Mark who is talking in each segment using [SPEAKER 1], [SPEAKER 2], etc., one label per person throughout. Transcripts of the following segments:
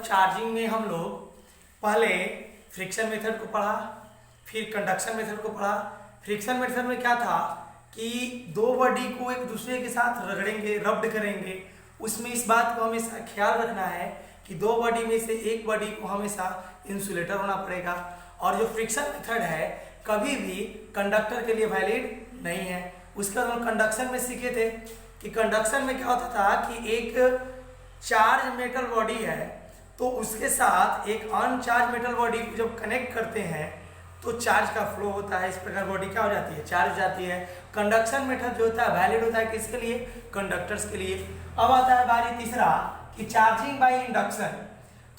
[SPEAKER 1] Charging में हम लोग पहले फ्रिक्शन मेथड को पढ़ा, फिर कंडक्शन मेथड को पढ़ा। फ्रिक्शन मेथड में क्या था कि दो बॉडी को एक दूसरे के साथ रगड़ेंगे, रब्ड करेंगे। उसमें इस बात को हमेशा ख्याल रखना है कि दो बॉडी में से एक बॉडी को हमेशा इंसुलेटर होना पड़ेगा। और जो फ्रिक्शन मेथड है कभी भी कंडक्टर के लिए वैलिड नहीं है। उसके बाद हम कंडक्शन में सीखे थे कि कंडक्शन में क्या होता था कि एक चार्ज मेटल बॉडी है तो उसके साथ एक अनचार्ज मेटल बॉडी को जब कनेक्ट करते हैं तो चार्ज का फ्लो होता है। इस प्रकार बॉडी क्या हो जाती है, चार्ज हो जाती है। कंडक्शन मेथड जो होता है वैलिड होता है किसके लिए, कंडक्टर्स के लिए। अब आता है बारी तीसरा कि चार्जिंग बाय इंडक्शन।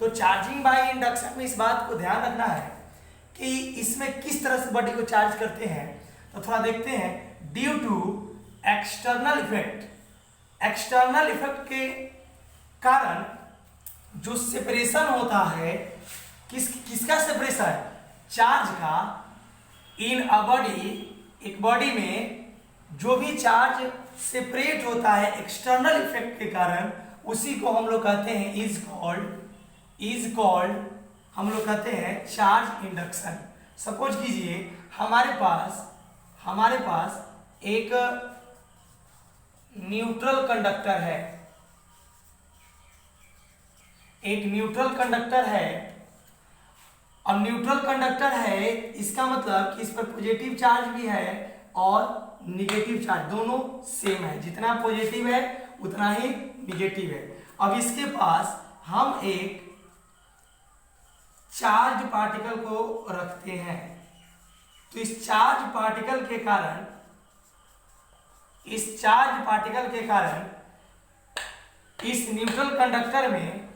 [SPEAKER 1] तो चार्जिंग बाय इंडक्शन में इस बात को ध्यान रखना है कि इसमें किस तरह से बॉडी को चार्ज करते हैं। तो थोड़ा देखते हैं। Due to external effect, external effect के कारण जो सेपरेशन होता है, किसका सेपरेशन, चार्ज का इन अ बॉडी, एक बॉडी में जो भी चार्ज सेपरेट होता है एक्सटर्नल इफेक्ट के कारण, उसी को हम लोग कहते हैं इज कॉल्ड हम लोग कहते हैं चार्ज इंडक्शन। सपोज कीजिए हमारे पास एक न्यूट्रल कंडक्टर है, एक न्यूट्रल कंडक्टर है। अब न्यूट्रल कंडक्टर है इसका मतलब कि इस पर पॉजिटिव चार्ज भी है और निगेटिव चार्ज, दोनों सेम है। जितना पॉजिटिव है उतना ही निगेटिव है। अब इसके पास हम एक चार्ज पार्टिकल को रखते हैं तो इस चार्ज पार्टिकल के कारण इस न्यूट्रल कंडक्टर में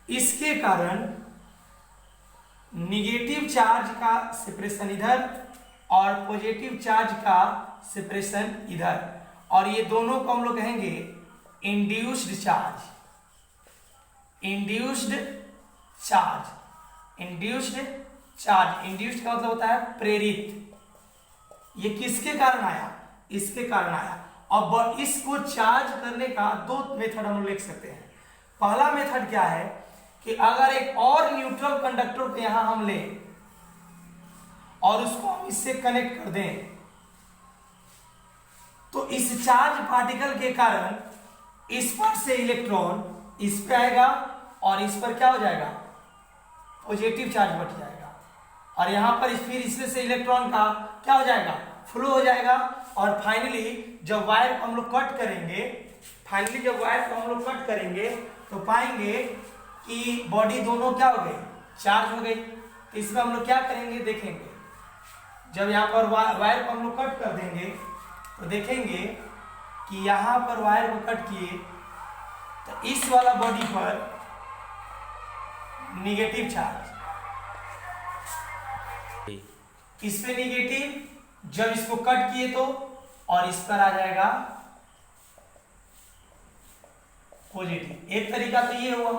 [SPEAKER 1] इसके कारण निगेटिव चार्ज का सेपरेशन इधर और पॉजिटिव चार्ज का सेपरेशन इधर, और ये दोनों को हम लोग कहेंगे इंड्यूस्ड चार्ज। इंड्यूस्ड का मतलब होता है प्रेरित। ये किसके कारण आया, इसके कारण आया। अब इसको चार्ज करने का दो मेथड हम लोग लिख सकते हैं। पहला मेथड क्या है कि अगर एक और न्यूट्रल कंडक्टर को यहां हम लें और उसको हम इससे कनेक्ट कर दें तो इस चार्ज पार्टिकल के कारण इस पर से इलेक्ट्रॉन इस पे आएगा और इस पर क्या हो जाएगा, पॉजिटिव चार्ज बढ़ जाएगा। और यहां पर फिर इसमें से इलेक्ट्रॉन का क्या हो जाएगा, फ्लो हो जाएगा। और फाइनली जब वायर को हम लोग कट करेंगे तो पाएंगे कि बॉडी दोनों क्या हो गई, चार्ज हो गई। तो इसमें हम लोग क्या करेंगे देखेंगे। जब यहाँ पर वायर को हम लोग कट कर देंगे तो देखेंगे कि यहाँ पर वायर को कट किए तो इस वाला बॉडी पर निगेटिव चार्ज, इस पे निगेटिव, जब इसको कट किए तो, और इस पर आ जाएगा पॉजिटिव। एक तरीका तो ये हुआ।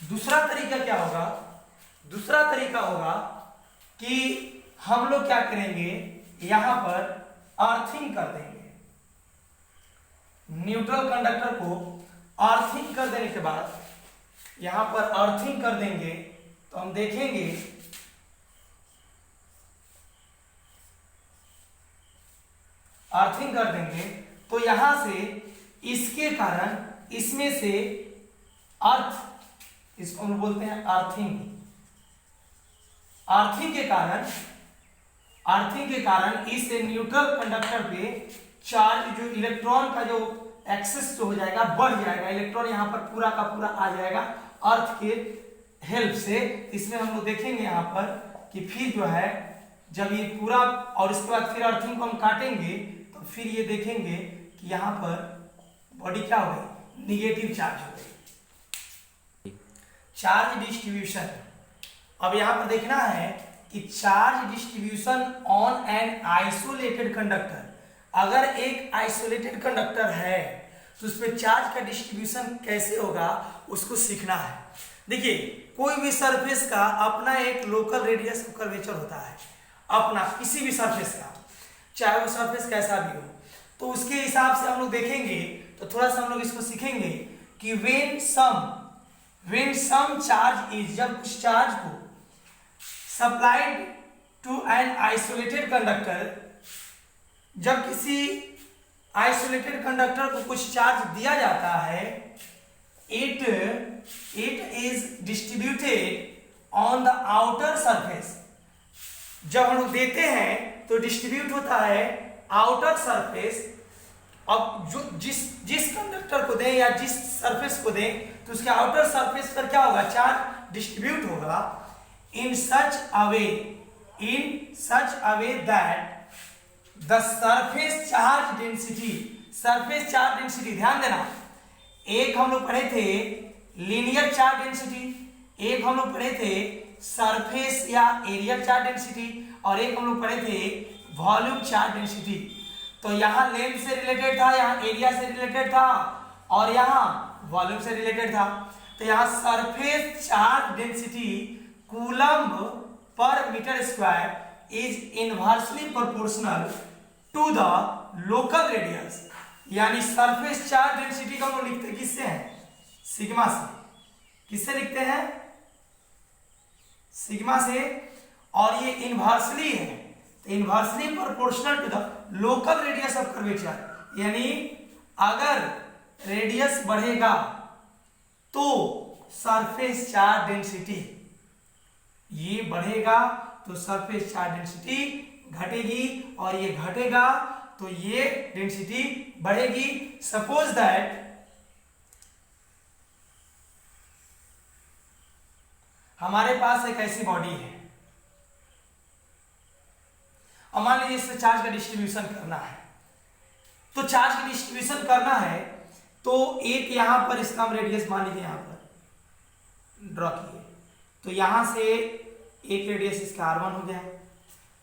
[SPEAKER 1] दूसरा तरीका क्या होगा, दूसरा तरीका होगा कि हम लोग क्या करेंगे, यहां पर अर्थिंग कर देंगे। न्यूट्रल कंडक्टर को अर्थिंग कर देने के बाद यहां पर अर्थिंग कर देंगे तो हम देखेंगे अर्थिंग कर देंगे तो यहां से इसके कारण इसमें से अर्थ, इसको हम बोलते हैं अर्थिंग। अर्थिंग के कारण इस न्यूट्रल कंडक्टर पे चार्ज, जो इलेक्ट्रॉन का जो एक्सेस जो हो जाएगा, बढ़ जाएगा। इलेक्ट्रॉन यहां पर पूरा का पूरा आ जाएगा अर्थ के हेल्प से। इसमें हम लोग देखेंगे यहां पर कि फिर जो है जब ये पूरा, और इसके बाद फिर अर्थिंग को हम काटेंगे तो फिर ये देखेंगे कि यहां पर बॉडी क्या हो गई, निगेटिव चार्ज हो गई। चार्ज डिस्ट्रीब्यूशन, अब यहां पर देखना है कि charge distribution on an isolated conductor. अगर एक आइसोलेटेड कंडक्टर है तो उस पर चार्ज का डिस्ट्रीब्यूशन कैसे होगा उसको सीखना है। देखिए, कोई भी सरफेस का अपना एक लोकल रेडियस ऑफ कर्वेचर होता है, अपना किसी भी सरफेस का, चाहे वो सरफेस कैसा भी हो। तो उसके हिसाब से हम लोग देखेंगे तो थोड़ा सा हम लोग इसको सीखेंगे कि when some when some charge is, जब कुछ चार्ज को supplied to an isolated conductor, जब किसी आइसोलेटेड कंडक्टर को कुछ चार्ज दिया जाता है, it is distributed on the outer surface, जब हम लोग देते हैं तो डिस्ट्रीब्यूट होता है आउटर सरफेस। अब जो जिस कंडक्टर को दें या जिस सरफेस को दें तो उसके आउटर सरफेस पर क्या होगा, चार्ज डिस्ट्रीब्यूट होगा in such a way that the surface charge density, ध्यान देना, एक हम लोग पढ़े थे लीनियर चार्ज डेंसिटी, एक हम लोग पढ़े थे सरफेस या एरिया चार्ज डेंसिटी, और एक हम लोग पढ़े थे वॉल्यूम चार्ज डेंसिटी। तो यहाँ लेंथ से रिलेटेड था, यहाँ एरिया से रिलेटेड था, और यहाँ वॉल्यूम से रिलेटेड था। तो यहाँ सरफेस चार्ज डेंसिटी कूलम्ब पर metre square is inversely proportional to the local radius, यानी सरफेस चार्ज डेंसिटी को हम लोग लिखते किससे हैं, सिग्मा से। किससे लिखते हैं, सिग्मा से, और ये इनवर्सली है, तो inversely proportional to the local radius of curvature, यानी अगर रेडियस बढ़ेगा तो सरफेस चार्ज डेंसिटी, ये बढ़ेगा तो सरफेस चार्ज डेंसिटी घटेगी, और ये घटेगा तो ये डेंसिटी बढ़ेगी। सपोज दैट हमारे पास एक ऐसी बॉडी है, और मान लीजिए इससे चार्ज का डिस्ट्रीब्यूशन करना है, तो चार्ज का डिस्ट्रीब्यूशन करना है तो एक यहां पर इसका हम रेडियस मान लीजिए यहां पर ड्रॉ किए, तो यहां से एक रेडियस इसका R1 हो गया।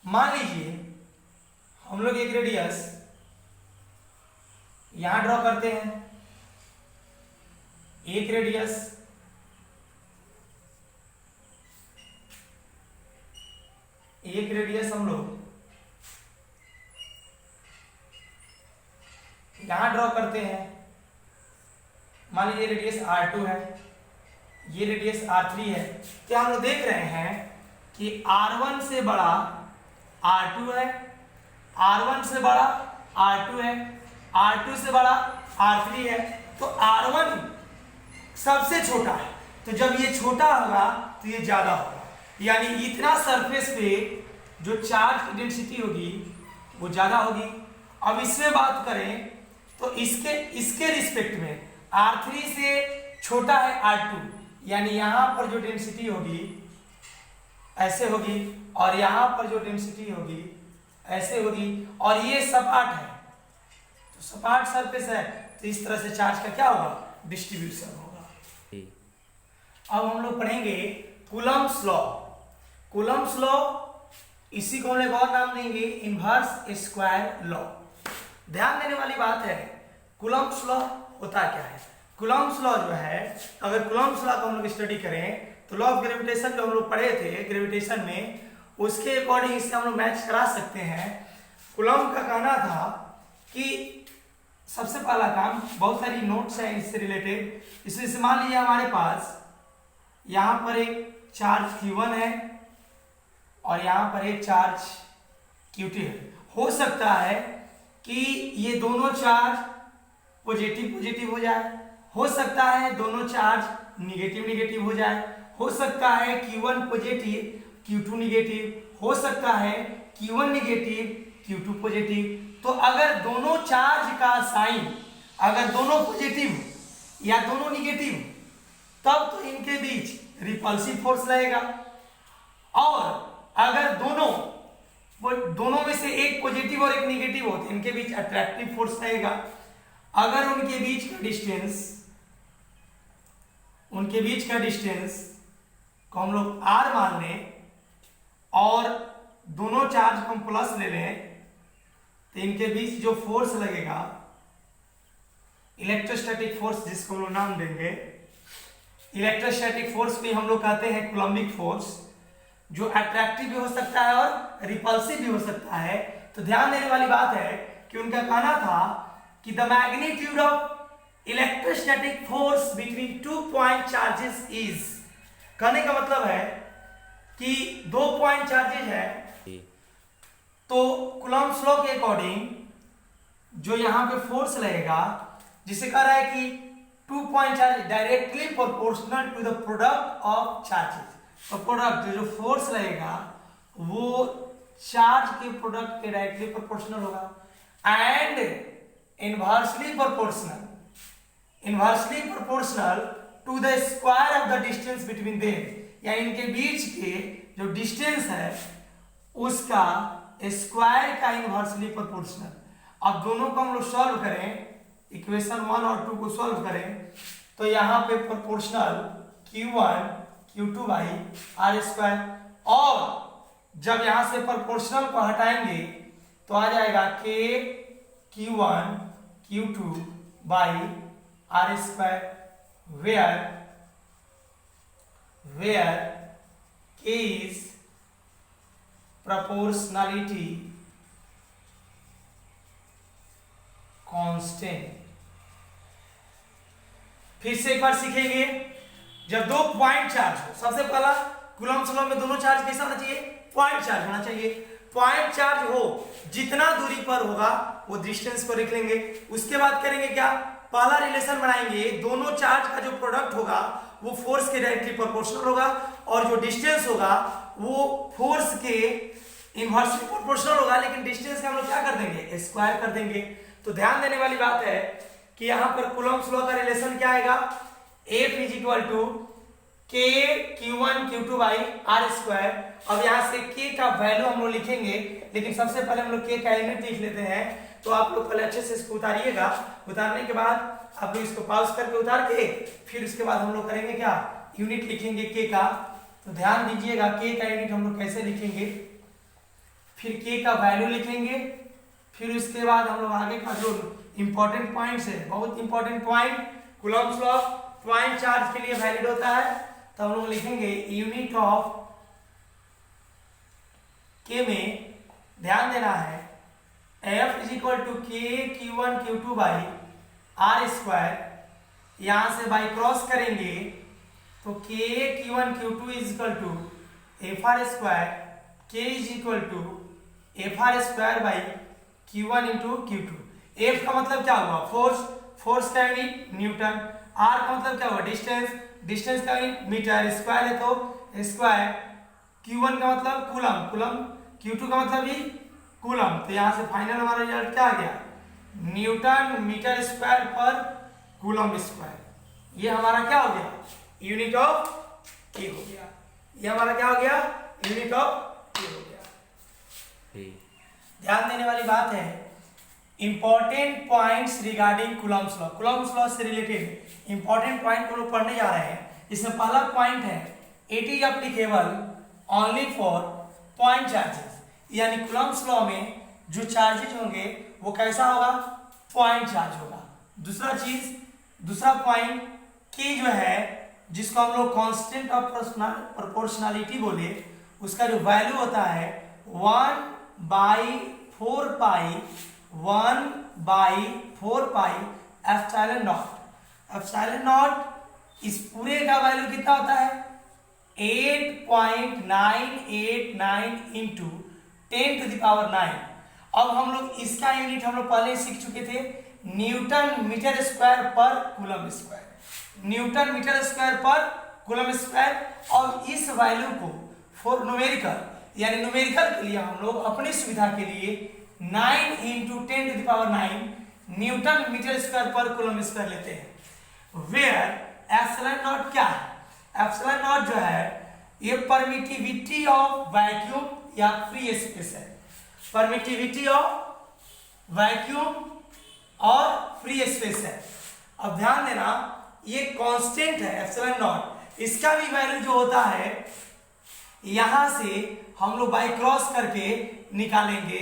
[SPEAKER 1] मान लीजिए हम लोग एक रेडियस यहां ड्रॉ करते हैं, एक रेडियस हम लोग यहां ड्रॉ करते हैं। मान लीजिए रेडियस R2 है, ये रेडियस R3 है, तो हम लोग देख रहे हैं कि R1 से बड़ा R2 है, R1 से बड़ा R2 है, R2 से बड़ा R3 है, तो R1 सबसे छोटा है, तो जब ये छोटा होगा तो ये ज्यादा होगा, यानी इतना सरफेस पे जो चार्ज की डेंसिटी होगी वो ज्यादा होगी। अब इसमें बात करें तो इसके रिस्पेक्ट में R3 से छोटा है R2, यानी यहां पर जो डेंसिटी होगी ऐसे होगी, और यहां पर जो डेंसिटी होगी ऐसे होगी, और ये सपाट है, तो सपाट सरफेस है, तो इस तरह से चार्ज का क्या होगा, डिस्ट्रीब्यूशन होगा। अब हम लोग पढ़ेंगे कूलम्ब्स लॉ। कूलम्ब्स लॉ, इसी को हम एक और नाम देंगे इनवर्स स्क्वायर लॉ। ध्यान देने वाली बात है, कूलम्ब्स लॉ होता क्या है। कूलम्ब्स लॉ जो है, अगर कूलम्ब्स लॉ को हम लोग स्टडी करें तो लॉ ऑफ ग्रेविटेशन जो हम लोग पढ़े थे ग्रेविटेशन में, उसके अकॉर्डिंग इससे हम लोग मैच करा सकते हैं। कूलम्ब का कहना था कि सबसे पहला काम, बहुत सारी नोट्स हैं इससे रिलेटेड, इसलिए मान लीजिए हमारे पास यहां पर एक चार्ज Q1 है और यहां पर एक चार्ज Q2 है। हो सकता है कि ये दोनों चार्ज पॉजिटिव हो जाए, हो सकता है दोनों चार्ज निगेटिव हो जाए, हो सकता है Q1 पॉजिटिव Q2 निगेटिव, हो सकता है Q1 निगेटिव Q2 पॉजिटिव। तो अगर दोनों चार्ज का साइन, अगर दोनों पॉजिटिव या दोनों निगेटिव, तब तो इनके बीच रिपल्सिव फोर्स लगेगा, और अगर दोनों में से एक पॉजिटिव और एक निगेटिव हो तो इनके बीच अट्रैक्टिव फोर्स लगेगा। अगर उनके बीच का डिस्टेंस को हम लोग R मान लें और दोनों चार्ज को हम प्लस ले लें, तो इनके बीच जो फोर्स लगेगा इलेक्ट्रोस्टैटिक फोर्स, जिसको हम लोग नाम देंगे इलेक्ट्रोस्टैटिक फोर्स भी हम लोग कहते हैं कूलम्बिक फोर्स, जो अट्रैक्टिव भी हो सकता है और रिपल्सिव भी हो सकता है। तो ध्यान देने वाली बात है कि उनका कहना था कि the magnitude of electrostatic force between 2 point charges is, कहने का मतलब है कि 2 पॉइंट चार्जेस है, तो कूलम्ब्स लॉ के अकॉर्डिंग जो यहां पे फोर्स लगेगा, जिसे कह रहा है कि 2 point charge directly proportional to the product of charges, तो प्रोडक्ट जो फोर्स लगेगा वो चार्ज के प्रोडक्ट के डायरेक्टली प्रोपोर्शनल होगा and inversely proportional to the square of the distance between them, यानी इनके बीच के जो डिस्टेंस है उसका स्क्वायर का इनवर्सली प्रोपोर्शनल। अब दोनों को हम लोग सॉल्व करें, इक्वेशन 1 और 2 को सॉल्व करें, तो यहाँ पे proportional Q1 Q2 by R square, और जब यहां से प्रोपोर्शनल को हटाएंगे तो आ जाएगा K Q1 Q2 by R square, where K is proportionality constant. फिर से एक बार सीखेंगे, जब दो पॉइंट चार्ज हो, सबसे पहला कूलम्ब्स लॉ में दोनों चार्ज कैसा होना चाहिए, पॉइंट चार्ज होना चाहिए। पॉइंट चार्ज हो, जितना दूरी पर होगा वो डिस्टेंस को लिख लेंगे। उसके बाद करेंगे क्या, पहला रिलेशन बनाएंगे, दोनों चार्ज का जो प्रोडक्ट होगा वो फोर्स के डायरेक्टली प्रोपोर्शनल होगा, और जो डिस्टेंस होगा वो फोर्स के इनवर्सली प्रोपोर्शनल होगा, लेकिन डिस्टेंस का हम लोग क्या कर देंगे, स्क्वायर कर देंगे। तो ध्यान देने वाली बात है कि यहां पर कूलम्ब्स लॉ का रिलेशन क्या आएगा, F is equal to K Q1 Q2 by R square. अब यहां से K का वैल्यू हम लोग लिखेंगे, लेकिन सबसे पहले हम लोग K का यूनिट लिख लेते हैं। तो आप लोग पहले अच्छे से इसको उतारिएगा, उतारने के बाद आप लोग इसको पॉज करके उतार के फिर उसके बाद हम लोग करेंगे क्या, यूनिट लिखेंगे K का। तो ध्यान दीजिएगा K का यूनिट हम लोग कैसे लिखेंगे, फिर K का वैल्यू लिखेंगे, फिर उसके बाद हम लोग आगे का जो इंपॉर्टेंट पॉइंट्स है, बहुत important point, Coulomb's law point charge के लिए वैलिड होता है, तो हम लोग लिखेंगे यूनिट ऑफ K में ध्यान देना है F is equal to K Q1 Q2 by R square. यहां से बाई क्रॉस करेंगे तो K Q1 Q2 is equal to F R square, K is equal to F R square by Q1 into Q2। F का मतलब क्या हुआ, force, force का unit newton, R का मतलब क्या हुआ, डिस्टेंस, डिस्टेंस का यूनिट मीटर, स्क्वायर है तो स्क्वायर, Q1 का मतलब कूलम, कूलम, Q2 का मतलब भी कूलम। तो यहाँ से फाइनल हमारा रिजल्ट क्या आ गया, न्यूटन मीटर स्क्वायर पर कूलम स्क्वायर। ये हमारा क्या हो गया, यूनिट ऑफ K हो गया। ये हमारा क्या हो गया, यूनिट ऑफ K हो गया। ध्यान देने वाली बात है, important points regarding Coulomb's law, Coulomb's law से रिलेटेड इंपॉर्टेंट पॉइंट को लोग पढ़ने जा रहे हैं। इसमें पहला पॉइंट है, it is applicable only for point charges, यानी कूलम्ब्स लॉ में जो चार्जेज होंगे वो कैसा होगा, पॉइंट चार्ज होगा। दूसरा चीज, दूसरा पॉइंट की जो है जिसको हम लोग कांस्टेंट ऑफ प्रोपोर्शनलिटी बोले, उसका जो वैल्यू होता है 1/4 pi epsilon not. Epsilon not इस पूरे का वैल्यू कितना होता है, 8.989 इंटू 10⁹। अब हम लोग इसका यूनिट हम लोग पहले सीख चुके थे, न्यूटन मीटर स्क्वायर पर coulomb square, newton metre square पर कूलम स्क्वायर। और इस वैल्यू को फॉर न्यूमेरिकल, यानी न्यूमेरिकल के लिए हम लोग अपनी सुविधा के लिए 9 इंटू 10⁹ न्यूटन मीटर स्क्वायर पर कूलम स्क्वायर लेते हैं। वेयर एप्सिलॉन नॉट क्या है, एप्सिलॉन नॉट जो है ये परमिटिविटी ऑफ वैक्यूम या फ्री स्पेस है, परमिटिविटी ऑफ वैक्यूम और फ्री स्पेस है। अब ध्यान देना, ये कांस्टेंट है एप्सिलॉन नॉट, इसका भी वैल्यू जो होता है यहां से हम लोग बाई क्रॉस करके निकालेंगे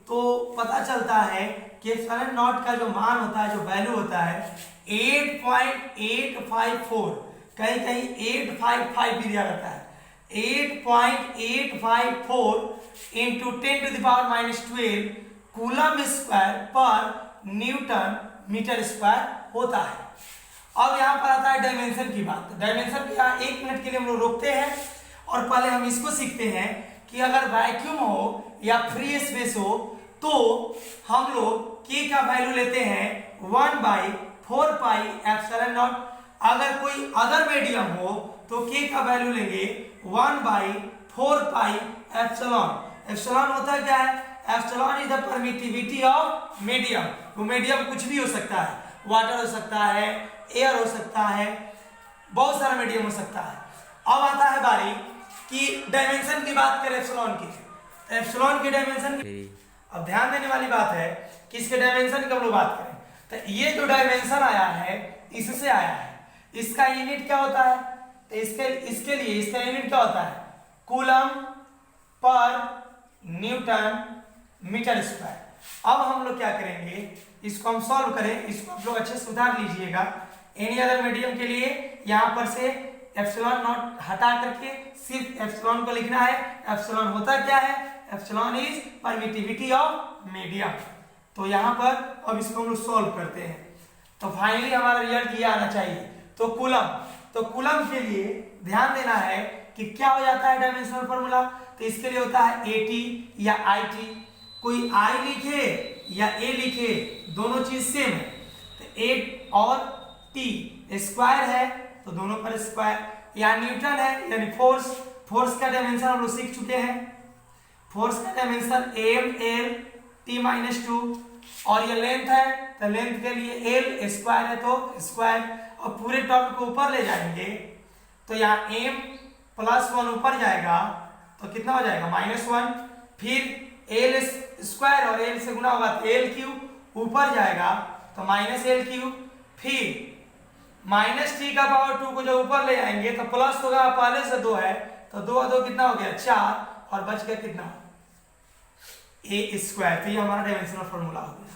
[SPEAKER 1] तो पता चलता है कि एप्सिलॉन नॉट का जो मान होता है, जो वैल्यू होता है 8.854, कहीं कहीं 855 भी दिया रहता है, 8.854 इंटू 10⁻⁻12 कूलम स्क्वायर पर न्यूटन मीटर स्क्वायर होता है। अब यहाँ पर आता है डायमेंशन की बात। डायमेंशन की यहाँ 1 मिनट के लिए हम लोग रोकते हैं और पहले हम इसको सीखते हैं कि अगर वैक्यूम हो या फ्री स्पेस हो तो हम लोग k का वैल्यू लेते हैं 1/4 पाई एप्सिलॉन नॉट। अगर कोई अदर मीडियम हो तो k का वैल्यू लेंगे 1/4 पाई एप्सिलॉन। एप्सिलॉन होता क्या है? Epsilon is the permittivity of medium. वो मीडियम कुछ भी हो सकता है, वाटर हो सकता है, एयर हो सकता है, बहुत सारा मीडियम हो सकता है। अब आता है बारी कि डायमेंशन की बात करें एप्सिलॉन की। तो एप्सिलॉन की डायमेंशन की अब ध्यान देने वाली बात है कि इसके डायमेंशन की हम लोग बात करें तो ये जो डायमेंशन आया है इससे आया है। इसका यूनिट क्या होता है? तो इसके लिए इसका यूनिट क्या होता है? Coulomb per Newton metre square. अब हम लोग क्या करेंगे, इसको हम सॉल्व करें, इसको आप लोग अच्छे से सुधार लीजिएगा। एनी अदर मीडियम के लिए यहाँ पर से एप्सिलॉन नॉट हटा करके सिर्फ एप्सिलॉन को लिखना है। एप्सिलॉन होता क्या है? Epsilon is permittivity of medium. तो यहाँ पर अब इसको हम लोग सॉल्व करते हैं तो फाइनली हमारा रिजल्ट ये आना चाहिए। तो कूलम के लिए ध्यान देना है कि क्या हो जाता है डायमेंशनल फॉर्मूला। तो इसके लिए होता है AT या IT। कोई I लिखे या A लिखे, दोनों चीज सेम है। तो 8 और T स्क्वायर है तो दोनों पर स्क्वायर, या न्यूटन है यानी फोर्स का डायमेंशन हम लोग सीख चुके हैं। फोर्स का डायमेंशन ML T-2 और ये लेंथ है तो लेंथ के लिए L स्क्वायर है तो स्क्वायर। और पूरे टर्म को ऊपर ले जाएंगे तो यहाँ m + 1 ऊपर जाएगा तो कितना हो जाएगा? -1। फिर L स्क्वायर और L से गुना होगा तो L³ ऊपर जाएगा तो -L³। फिर -t का पावर 2 को जब ऊपर ले जाएंगे तो प्लस होगा, पहले से 2 है तो 2 और 2 कितना हो गया? 4 और बच गया कितना? A² तो ये हमारा डायमेंशनल फॉर्मूला हो गया।